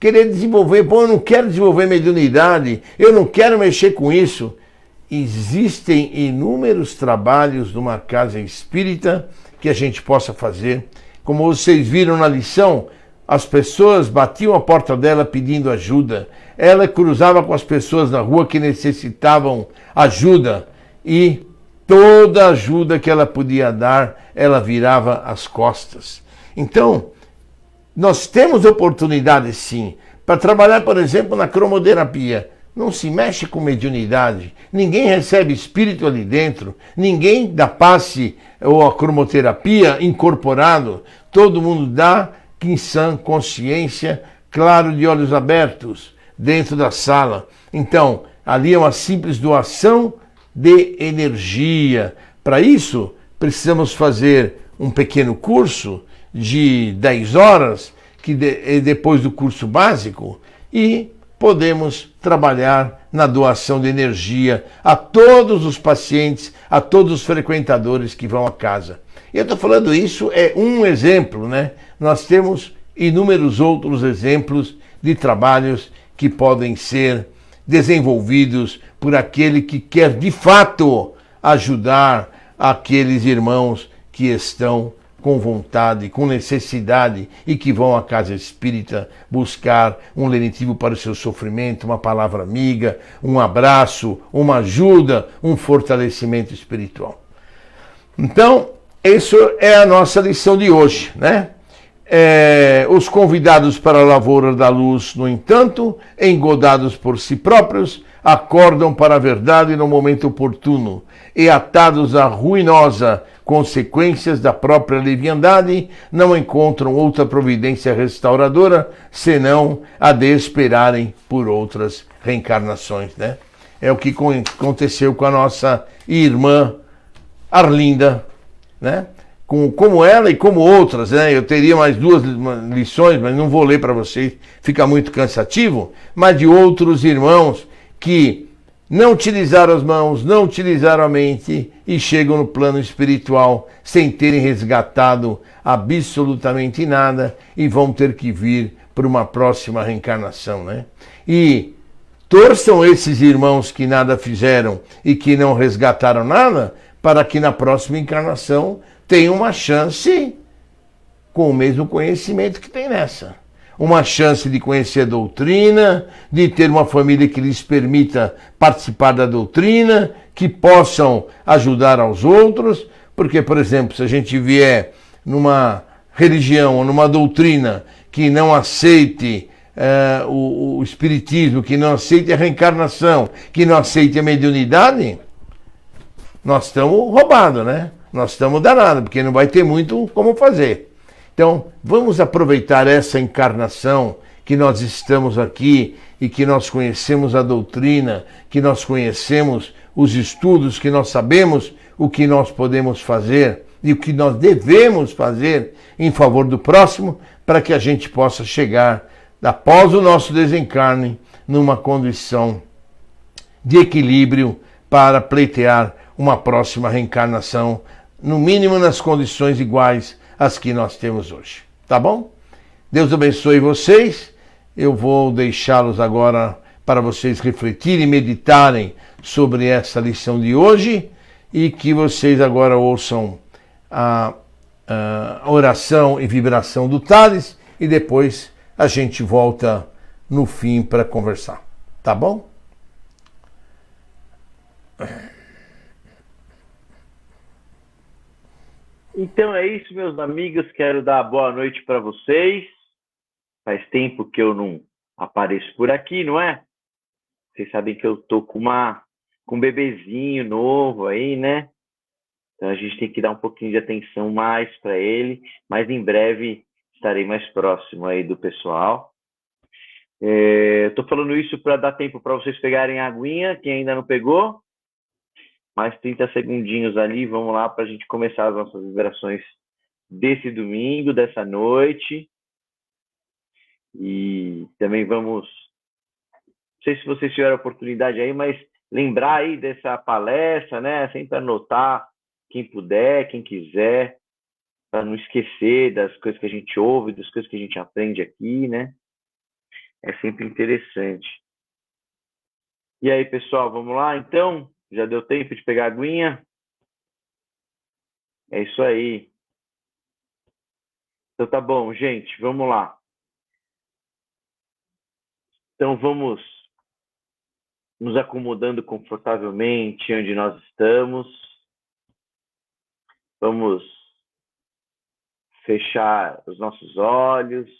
querer desenvolver. Bom, eu não quero desenvolver mediunidade, eu não quero mexer com isso. Existem inúmeros trabalhos numa casa espírita que a gente possa fazer. Como vocês viram na lição, as pessoas batiam a porta dela pedindo ajuda. Ela cruzava com as pessoas na rua que necessitavam ajuda e toda ajuda que ela podia dar, ela virava as costas. Então, nós temos oportunidade sim para trabalhar, por exemplo, na cromoterapia. Não se mexe com mediunidade, ninguém recebe espírito ali dentro, ninguém dá passe ou a cromoterapia incorporado, todo mundo dá em sã consciência, claro, de olhos abertos, dentro da sala. Então, ali é uma simples doação de energia. Para isso, precisamos fazer um pequeno curso de 10 horas, depois do curso básico, e podemos trabalhar na doação de energia a todos os pacientes, a todos os frequentadores que vão à casa. E eu estou falando isso, é um exemplo, né? Nós temos inúmeros outros exemplos de trabalhos que podem ser desenvolvidos por aquele que quer de fato ajudar aqueles irmãos que estão com vontade, com necessidade e que vão à casa espírita buscar um lenitivo para o seu sofrimento, uma palavra amiga, um abraço, uma ajuda, um fortalecimento espiritual. Então, isso é a nossa lição de hoje, né? Os convidados para a lavoura da luz, no entanto, engodados por si próprios, acordam para a verdade no momento oportuno e atados à ruinosa consequências da própria leviandade, não encontram outra providência restauradora senão a de esperarem por outras reencarnações, né? É o que aconteceu com a nossa irmã Arlinda, né? Como ela e como outras, né? Eu teria mais 2 lições, mas não vou ler para vocês, fica muito cansativo, mas de outros irmãos que não utilizaram as mãos, não utilizaram a mente e chegam no plano espiritual sem terem resgatado absolutamente nada e vão ter que vir para uma próxima reencarnação, né? E torçam esses irmãos que nada fizeram e que não resgataram nada para que na próxima encarnação tenham uma chance com o mesmo conhecimento que tem nessa. Uma chance de conhecer a doutrina, de ter uma família que lhes permita participar da doutrina, que possam ajudar aos outros, porque, por exemplo, se a gente vier numa religião ou numa doutrina que não aceite o espiritismo, que não aceite a reencarnação, que não aceite a mediunidade, nós estamos roubados, né? Nós estamos danados, porque não vai ter muito como fazer. Então, vamos aproveitar essa encarnação que nós estamos aqui e que nós conhecemos a doutrina, que nós conhecemos os estudos, que nós sabemos o que nós podemos fazer e o que nós devemos fazer em favor do próximo, para que a gente possa chegar, após o nosso desencarne, numa condição de equilíbrio para pleitear uma próxima reencarnação, no mínimo nas condições iguais às que nós temos hoje. Tá bom? Deus abençoe vocês. Eu vou deixá-los agora para vocês refletirem e meditarem sobre essa lição de hoje e que vocês agora ouçam a oração e vibração do Thales e depois a gente volta no fim para conversar. Tá bom? Então é isso, meus amigos. Quero dar boa noite para vocês. Faz tempo que eu não apareço por aqui, não é? Vocês sabem que eu tô com com um bebezinho novo aí, né? Então a gente tem que dar um pouquinho de atenção mais para ele, mas em breve estarei mais próximo aí do pessoal. Estou falando isso para dar tempo para vocês pegarem a aguinha, quem ainda não pegou. Mais 30 segundinhos ali, vamos lá para a gente começar as nossas vibrações desse domingo, dessa noite. E também vamos, não sei se vocês tiveram a oportunidade aí, mas lembrar aí dessa palestra, né? Sempre anotar quem puder, quem quiser, para não esquecer das coisas que a gente ouve, das coisas que a gente aprende aqui, né? É sempre interessante. E aí, pessoal, vamos lá então? Já deu tempo de pegar a aguinha? É isso aí. Então tá bom, gente, vamos lá. Então vamos nos acomodando confortavelmente onde nós estamos. Vamos fechar os nossos olhos.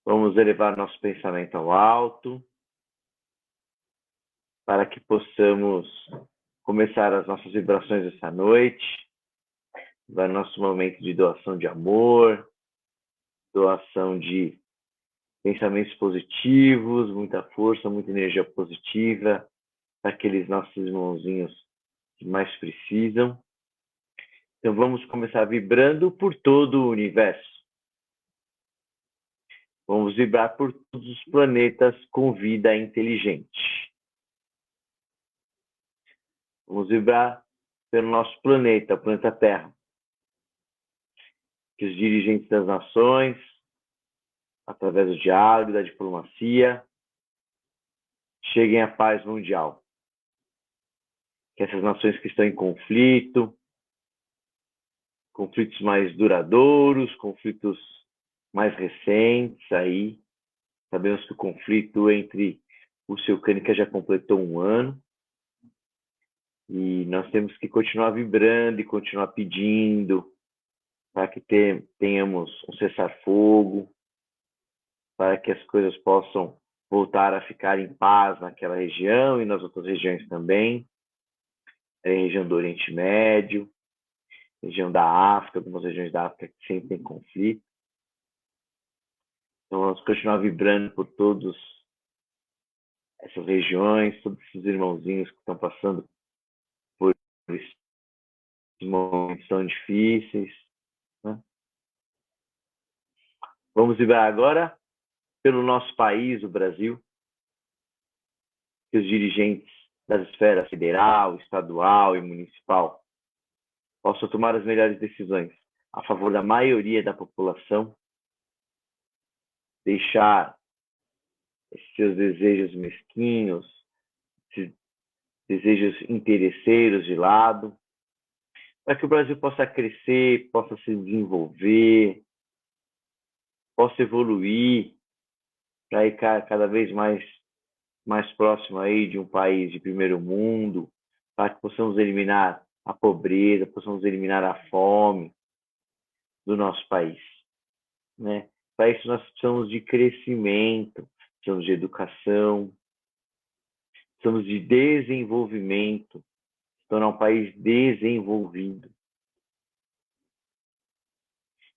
Vamos elevar nosso pensamento ao alto para que possamos começar as nossas vibrações essa noite. Vai nosso momento de doação de amor, doação de pensamentos positivos, muita força, muita energia positiva para aqueles nossos irmãozinhos que mais precisam. Então vamos começar vibrando por todo o universo. Vamos vibrar por todos os planetas com vida inteligente. Vamos vibrar pelo nosso planeta, o planeta Terra. Que os dirigentes das nações, através do diálogo, da diplomacia, cheguem à paz mundial. Que essas nações que estão em conflito, conflitos mais duradouros, conflitos mais recentes aí. Sabemos que o conflito entre Rússia e Ucrânia já completou 1 ano. E nós temos que continuar vibrando e continuar pedindo para que tenhamos um cessar-fogo, para que as coisas possam voltar a ficar em paz naquela região e nas outras regiões também. A região do Oriente Médio, região da África, algumas regiões da África que sempre tem conflito. Então vamos continuar vibrando por todas essas regiões, todos esses irmãozinhos que estão passando por esses momentos tão difíceis, né? Vamos vibrar agora pelo nosso país, o Brasil, que os dirigentes das esferas federal, estadual e municipal possam tomar as melhores decisões a favor da maioria da população, deixar esses seus desejos mesquinhos, esses desejos interesseiros de lado, para que o Brasil possa crescer, possa se desenvolver, possa evoluir, para ir cada vez mais próximo aí de um país de primeiro mundo, para que possamos eliminar a pobreza, possamos eliminar a fome do nosso país, né? Para isso nós precisamos de crescimento, precisamos de educação, precisamos de desenvolvimento, tornar um país desenvolvido.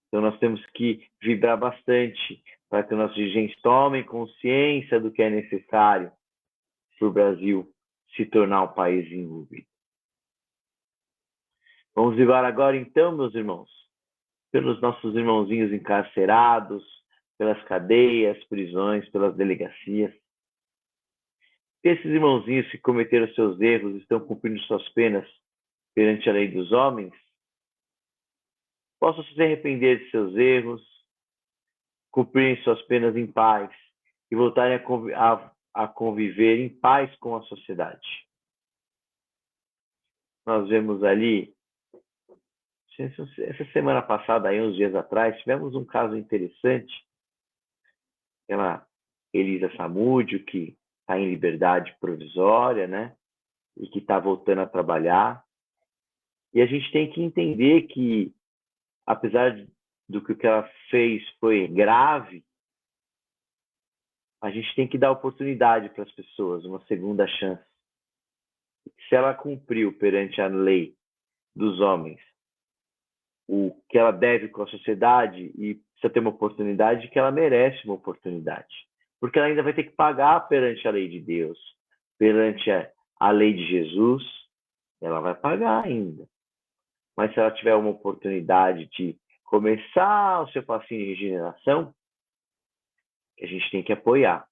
Então nós temos que vibrar bastante para que nossos dirigentes tomem consciência do que é necessário para o Brasil se tornar um país desenvolvido. Vamos vibrar agora então, meus irmãos, pelos nossos irmãozinhos encarcerados, pelas cadeias, prisões, pelas delegacias. Esses irmãozinhos que cometeram seus erros estão cumprindo suas penas perante a lei dos homens, possam se arrepender de seus erros, cumprirem suas penas em paz e voltarem a conviver em paz com a sociedade. Nós vemos ali, essa semana passada, aí, uns dias atrás, tivemos um caso interessante. Aquela Elisa Samúdio, que está em liberdade provisória, né? E que está voltando a trabalhar. E a gente tem que entender que, apesar do que ela fez foi grave, a gente tem que dar oportunidade para as pessoas, uma segunda chance. se ela cumpriu perante a lei dos homens o que ela deve com a sociedade e precisa ter uma oportunidade, que ela merece uma oportunidade. Porque ela ainda vai ter que pagar perante a lei de Deus, perante a lei de Jesus, ela vai pagar ainda. Mas se ela tiver uma oportunidade de começar o seu passinho de regeneração, a gente tem que apoiar,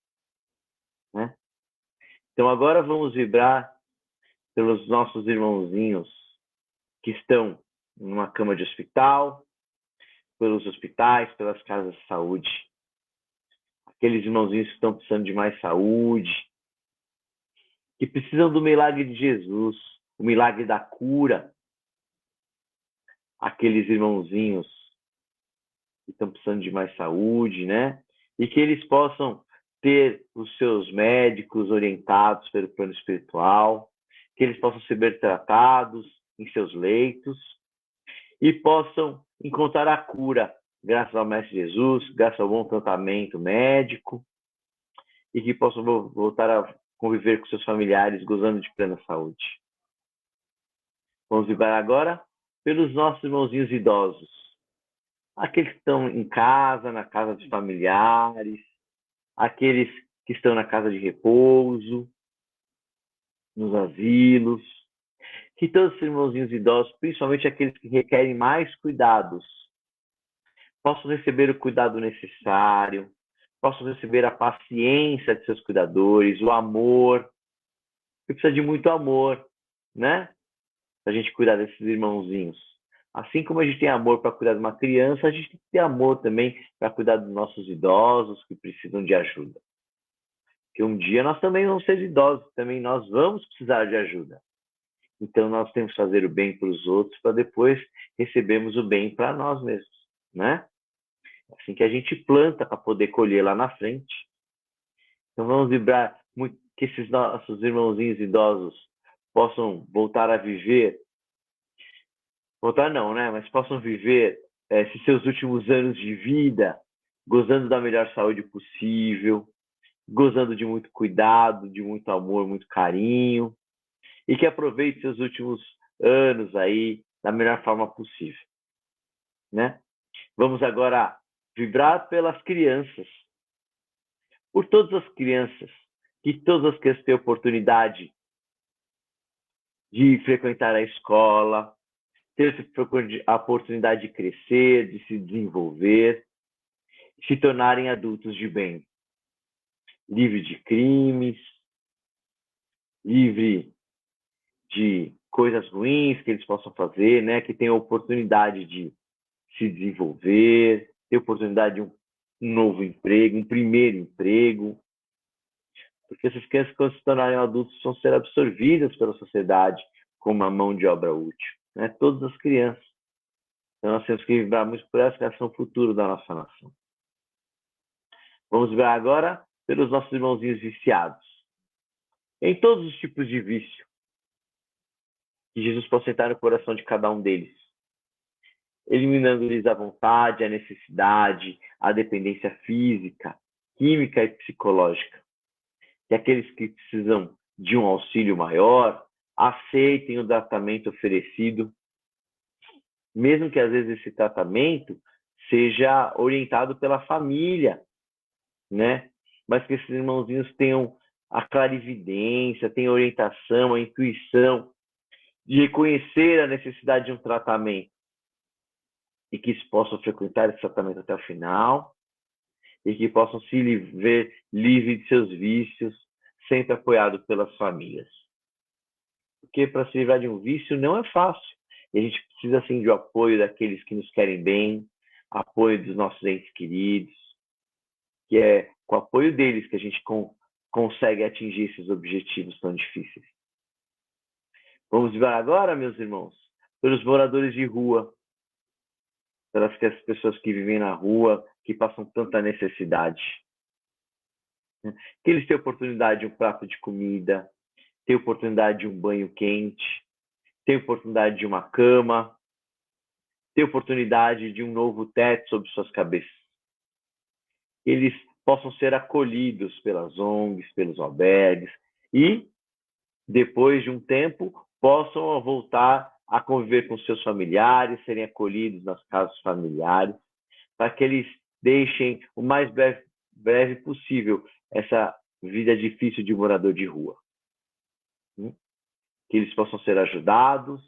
né? Então agora vamos vibrar pelos nossos irmãozinhos que estão numa cama de hospital, pelos hospitais, pelas casas de saúde. Aqueles irmãozinhos que estão precisando de mais saúde, que precisam do milagre de Jesus, o milagre da cura. Aqueles irmãozinhos que estão precisando de mais saúde, né? E que eles possam ter os seus médicos orientados pelo plano espiritual, que eles possam ser bem tratados em seus leitos e possam encontrar a cura, graças ao Mestre Jesus, graças ao bom tratamento médico, e que possam voltar a conviver com seus familiares, gozando de plena saúde. Vamos vibrar agora pelos nossos irmãozinhos idosos, aqueles que estão em casa, na casa dos familiares, aqueles que estão na casa de repouso, nos asilos, que todos os irmãozinhos idosos, principalmente aqueles que requerem mais cuidados, possam receber o cuidado necessário, possam receber a paciência de seus cuidadores, o amor, porque precisa de muito amor, né? Para a gente cuidar desses irmãozinhos. Assim como a gente tem amor para cuidar de uma criança, a gente tem que ter amor também para cuidar dos nossos idosos que precisam de ajuda. Porque um dia nós também vamos ser idosos, também nós vamos precisar de ajuda. Então nós temos que fazer o bem para os outros para depois recebermos o bem para nós mesmos, né? Assim que a gente planta para poder colher lá na frente. Então vamos vibrar muito que esses nossos irmãozinhos idosos possam voltar a viver, voltar não, né? Mas possam viver esses seus últimos anos de vida, gozando da melhor saúde possível, gozando de muito cuidado, de muito amor, muito carinho, e que aproveite seus últimos anos aí da melhor forma possível, né? Vamos agora vibrar pelas crianças, por todas as crianças, que todas as crianças têm oportunidade de frequentar a escola, ter a oportunidade de crescer, de se desenvolver, se tornarem adultos de bem, livre de crimes, livre de coisas ruins que eles possam fazer, né? Que tenham oportunidade de se desenvolver, ter oportunidade de um novo emprego, um primeiro emprego, porque essas crianças, quando se tornarem adultos, vão ser absorvidas pela sociedade como uma mão de obra útil, né? Todas as crianças. Então nós temos que vibrar muito por essa, que são o futuro da nossa nação. Vamos vibrar agora pelos nossos irmãozinhos viciados, em todos os tipos de vício, que Jesus possa entrar no coração de cada um deles, eliminando-lhes a vontade, a necessidade, a dependência física, química e psicológica. Que aqueles que precisam de um auxílio maior aceitem o tratamento oferecido, mesmo que às vezes esse tratamento seja orientado pela família, né? Mas que esses irmãozinhos tenham a clarividência, tenham a orientação, a intuição de reconhecer a necessidade de um tratamento e que possam frequentar esse tratamento até o final e que possam se ver livres de seus vícios, sempre apoiado pelas famílias. Porque para se livrar de um vício não é fácil. E a gente precisa, assim, do apoio daqueles que nos querem bem, apoio dos nossos entes queridos, que é com o apoio deles que a gente consegue atingir esses objetivos tão difíceis. Vamos ver agora, meus irmãos, pelos moradores de rua, pelas pessoas que vivem na rua, que passam tanta necessidade. Que eles tenham oportunidade de um prato de comida, tenham oportunidade de um banho quente, tenham oportunidade de uma cama, tenham oportunidade de um novo teto sobre suas cabeças. Eles possam ser acolhidos pelas ONGs, pelos albergues e depois de um tempo, possam voltar a conviver com seus familiares, serem acolhidos nas casas familiares, para que eles deixem o mais breve possível essa vida difícil de morador de rua. Que eles possam ser ajudados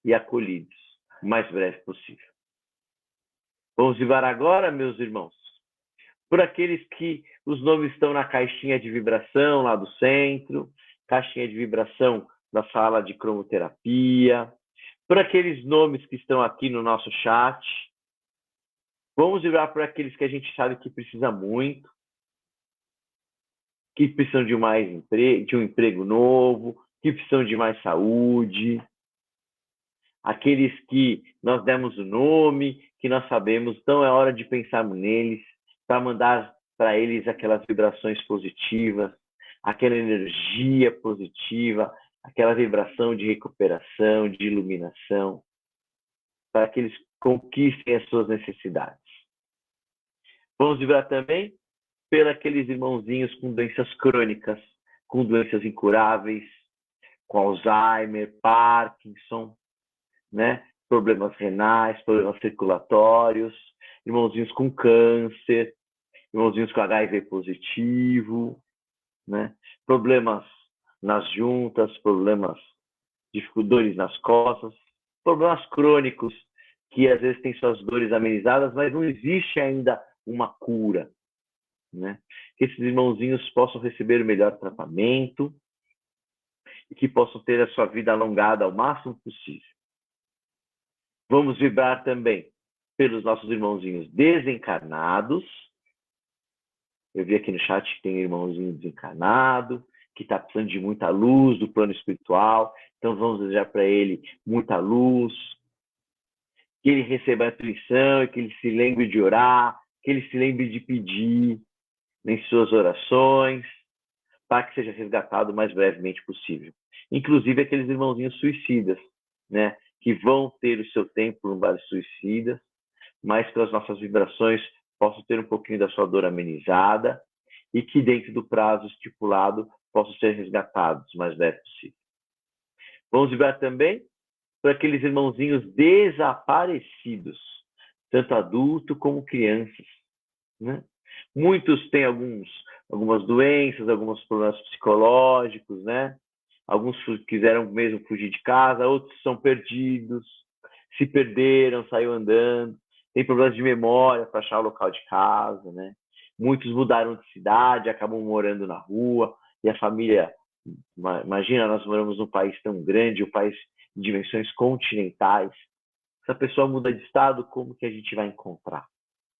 e acolhidos o mais breve possível. Vamos vibrar agora, meus irmãos, por aqueles que os nomes estão na caixinha de vibração lá do centro, caixinha de vibração da sala de cromoterapia, por aqueles nomes que estão aqui no nosso chat. Vamos vibrar por aqueles que a gente sabe que precisa muito, que precisam de um emprego novo, que precisam de mais saúde, aqueles que nós demos o nome, que nós sabemos, então é hora de pensarmos neles, para mandar para eles aquelas vibrações positivas, aquela energia positiva, aquela vibração de recuperação, de iluminação, para que eles conquistem as suas necessidades. Vamos vibrar também pelos aqueles irmãozinhos com doenças crônicas, com doenças incuráveis, com Alzheimer, Parkinson, né? Problemas renais, problemas circulatórios, irmãozinhos com câncer, irmãozinhos com HIV positivo, né? Problemas nas juntas, problemas de dores nas costas, problemas crônicos que às vezes têm suas dores amenizadas, mas não existe ainda uma cura, né? Que esses irmãozinhos possam receber o melhor tratamento e que possam ter a sua vida alongada ao máximo possível. Vamos vibrar também pelos nossos irmãozinhos desencarnados. Eu vi aqui no chat que tem um irmãozinho desencarnado, que está precisando de muita luz do plano espiritual. Então vamos desejar para ele muita luz, que ele receba a intuição, que ele se lembre de orar, que ele se lembre de pedir em suas orações, para que seja resgatado o mais brevemente possível. Inclusive aqueles irmãozinhos suicidas, né? Que vão ter o seu tempo no bar suicidas, mas pelas nossas vibrações possam ter um pouquinho da sua dor amenizada e que dentro do prazo estipulado possam ser resgatados o mais breve possível. Vamos vibrar também para aqueles irmãozinhos desaparecidos, tanto adulto como crianças, né? Muitos têm algumas doenças, alguns problemas psicológicos, né? Alguns quiseram mesmo fugir de casa, outros são perdidos, se perderam, saiu andando, tem problemas de memória para achar o local de casa, né? Muitos mudaram de cidade, acabam morando na rua, e a família, imagina, nós moramos num país tão grande, um país de dimensões continentais, se a pessoa muda de estado, como que a gente vai encontrar,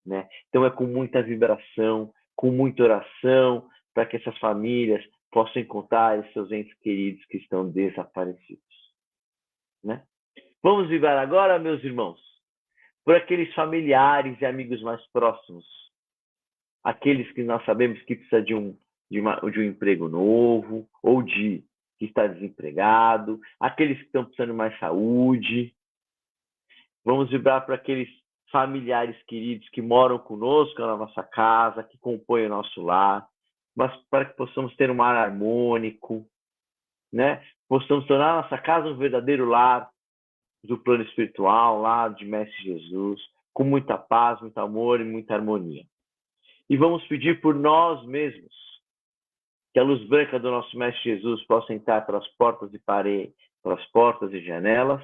né? Então é com muita vibração, com muita oração, para que essas famílias possam encontrar seus entes queridos que estão desaparecidos, né? Vamos vibrar agora, meus irmãos, por aqueles familiares e amigos mais próximos, aqueles que nós sabemos que precisa de um emprego novo, ou que está desempregado, aqueles que estão precisando de mais saúde. Vamos vibrar para aqueles familiares queridos que moram conosco na nossa casa, que compõem o nosso lar, mas para que possamos ter um lar harmônico, né? Possamos tornar a nossa casa um verdadeiro lar do plano espiritual, lar de Mestre Jesus, com muita paz, muito amor e muita harmonia. E vamos pedir por nós mesmos, que a luz branca do nosso Mestre Jesus possa entrar pelas portas de parede, pelas portas e janelas,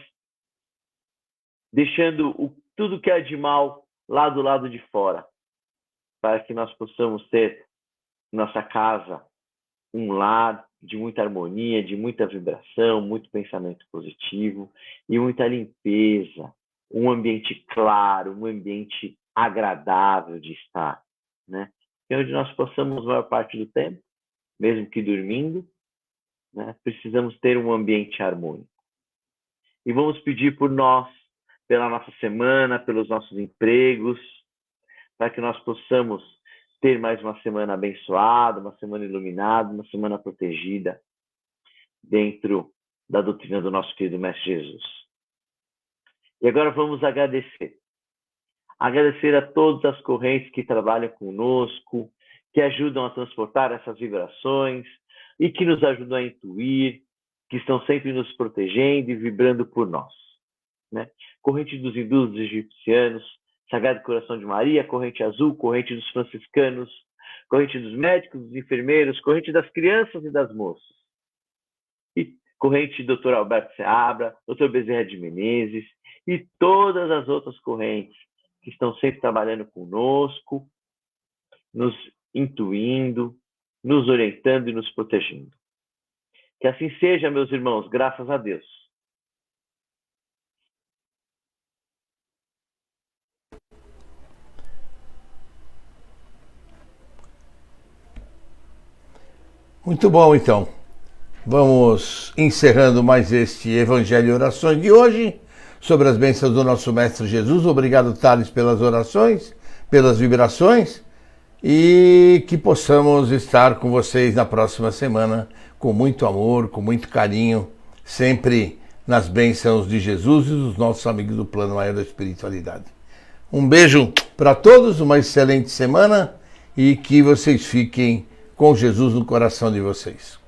deixando tudo que é de mal lá do lado de fora, para que nós possamos ter nossa casa um lar de muita harmonia, de muita vibração, muito pensamento positivo e muita limpeza, um ambiente claro, um ambiente agradável de estar, né? E onde nós possamos, a maior parte do tempo, mesmo que dormindo, né, precisamos ter um ambiente harmônico. E vamos pedir por nós, pela nossa semana, pelos nossos empregos, para que nós possamos ter mais uma semana abençoada, uma semana iluminada, uma semana protegida dentro da doutrina do nosso querido Mestre Jesus. E agora vamos agradecer. Agradecer a todas as correntes que trabalham conosco, que ajudam a transportar essas vibrações, e que nos ajudam a intuir, que estão sempre nos protegendo e vibrando por nós. Né? Corrente dos hindus, dos egipcianos, Sagrado Coração de Maria, corrente azul, corrente dos franciscanos, corrente dos médicos, dos enfermeiros, corrente das crianças e das moças. E corrente do Dr. Alberto Seabra, Dr. Bezerra de Menezes e todas as outras correntes que estão sempre trabalhando conosco, nos intuindo, nos orientando e nos protegendo. Que assim seja, meus irmãos, graças a Deus. Muito bom, então. Vamos encerrando mais este Evangelho e Orações de hoje, sobre as bênçãos do nosso Mestre Jesus. Obrigado, Thales, pelas orações, pelas vibrações, e que possamos estar com vocês na próxima semana, com muito amor, com muito carinho, sempre nas bênçãos de Jesus e dos nossos amigos do Plano Maior da Espiritualidade. Um beijo para todos, uma excelente semana, e que vocês fiquem com Jesus no coração de vocês.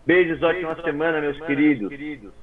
Beijos, ótima semana, meus queridos.